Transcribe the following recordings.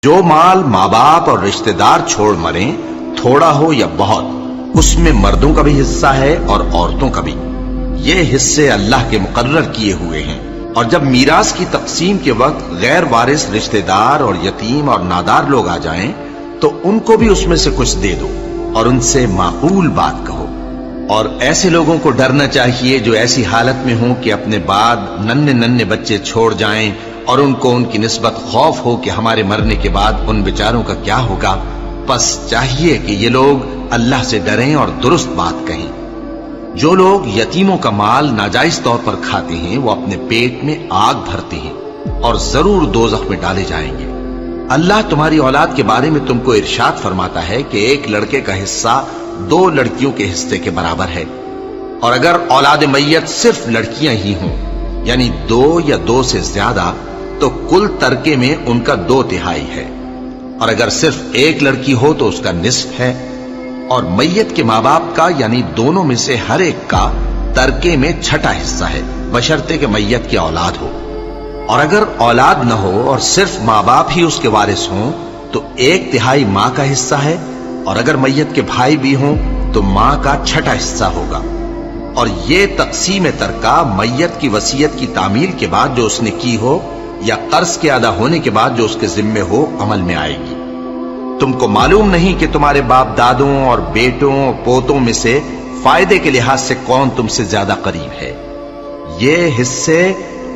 جو مال ماں باپ اور رشتہ دار چھوڑ مریں، تھوڑا ہو یا بہت، اس میں مردوں کا بھی حصہ ہے اور عورتوں کا بھی۔ یہ حصے اللہ کے مقرر کیے ہوئے ہیں۔ اور جب میراث کی تقسیم کے وقت غیر وارث رشتہ دار اور یتیم اور نادار لوگ آ جائیں تو ان کو بھی اس میں سے کچھ دے دو اور ان سے معقول بات کہو۔ اور ایسے لوگوں کو ڈرنا چاہیے جو ایسی حالت میں ہوں کہ اپنے بعد ننھے ننھے بچے چھوڑ جائیں اور ان کو ان کی نسبت خوف ہو کہ ہمارے مرنے کے بعد ان بیچاروں کا کیا ہوگا۔ پس چاہیے کہ یہ لوگ اللہ سے ڈریں اور درست بات کہیں۔ جو لوگ یتیموں کا مال ناجائز طور پر کھاتے ہیں وہ اپنے پیٹ میں آگ بھرتے ہیں اور ضرور دوزخ میں ڈالے جائیں گے۔ اللہ تمہاری اولاد کے بارے میں تم کو ارشاد فرماتا ہے کہ ایک لڑکے کا حصہ 2 لڑکیوں کے حصے کے برابر ہے، اور اگر اولاد میت صرف لڑکیاں ہی ہوں یعنی 2 یا 2 سے زیادہ تو کل ترکے میں ان کا 2/3 ہے، اور اگر صرف ایک لڑکی ہو تو اس کا نصف ہے، اور میت کے ماں باپ کا یعنی دونوں میں سے ہر ایک کا ترکے میں 6واں حصہ ہے، بشرطے کہ میت کی اولاد ہو۔ اور اگر اولاد نہ ہو اور صرف ماں باپ ہی اس کے وارث ہوں تو 1/3 ماں کا حصہ ہے، اور اگر میت کے بھائی بھی ہوں تو ماں کا 6واں حصہ ہوگا۔ اور یہ تقسیم ترکہ میت کی وصیت کی تعمیل کے بعد جو اس نے کی ہو یا قرض کے ادا ہونے کے بعد جو اس کے ذمے ہو عمل میں آئے گی۔ تم کو معلوم نہیں کہ تمہارے باپ دادوں اور بیٹوں اور پوتوں میں سے فائدے کے لحاظ سے کون تم سے زیادہ قریب ہے۔ یہ حصے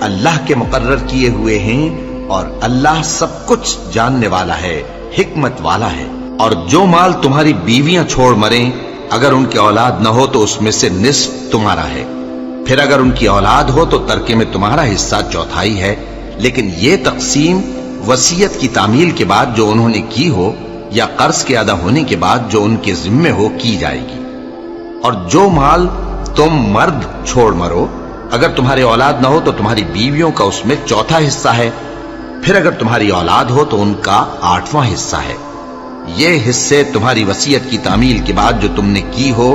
اللہ کے مقرر کیے ہوئے ہیں اور اللہ سب کچھ جاننے والا ہے، حکمت والا ہے۔ اور جو مال تمہاری بیویاں چھوڑ مریں اگر ان کی اولاد نہ ہو تو اس میں سے نصف تمہارا ہے، پھر اگر ان کی اولاد ہو تو ترکے میں تمہارا حصہ 1/4 ہے، لیکن یہ تقسیم وصیت کی تعمیل کے بعد جو انہوں نے کی ہو یا قرض کے ادا ہونے کے بعد جو ان کے ذمے ہو کی جائے گی۔ اور جو مال تم مرد چھوڑ مرو اگر تمہاری اولاد نہ ہو تو تمہاری بیویوں کا اس میں 1/4 حصہ ہے، پھر اگر تمہاری اولاد ہو تو ان کا 8واں حصہ ہے۔ یہ حصے تمہاری وصیت کی تعمیل کے بعد جو تم نے کی ہو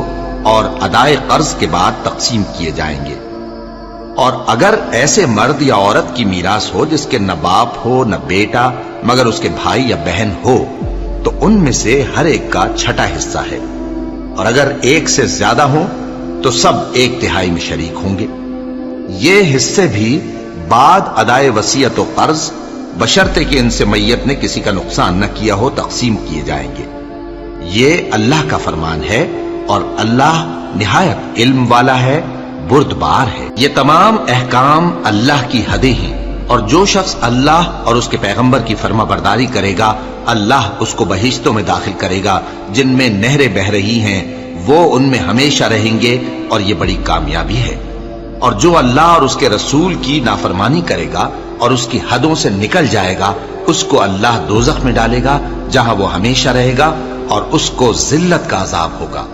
اور ادائے قرض کے بعد تقسیم کیے جائیں گے۔ اور اگر ایسے مرد یا عورت کی میراث ہو جس کے نہ باپ ہو نہ بیٹا مگر اس کے بھائی یا بہن ہو تو ان میں سے ہر ایک کا 6واں حصہ ہے، اور اگر ایک سے زیادہ ہوں تو سب 1/3 میں شریک ہوں گے۔ یہ حصے بھی بعد ادائے وصیت و قرض بشرطے کہ ان سے میت نے کسی کا نقصان نہ کیا ہو تقسیم کیے جائیں گے۔ یہ اللہ کا فرمان ہے اور اللہ نہایت علم والا ہے، بردبار ہے۔ یہ تمام احکام اللہ کی حدیں ہیں، اور جو شخص اللہ اور اس کے پیغمبر کی فرما برداری کرے گا اللہ اس کو بہشتوں میں داخل کرے گا جن میں نہریں بہ رہی ہیں، وہ ان میں ہمیشہ رہیں گے، اور یہ بڑی کامیابی ہے۔ اور جو اللہ اور اس کے رسول کی نافرمانی کرے گا اور اس کی حدوں سے نکل جائے گا اس کو اللہ دوزخ میں ڈالے گا جہاں وہ ہمیشہ رہے گا، اور اس کو ذلت کا عذاب ہوگا۔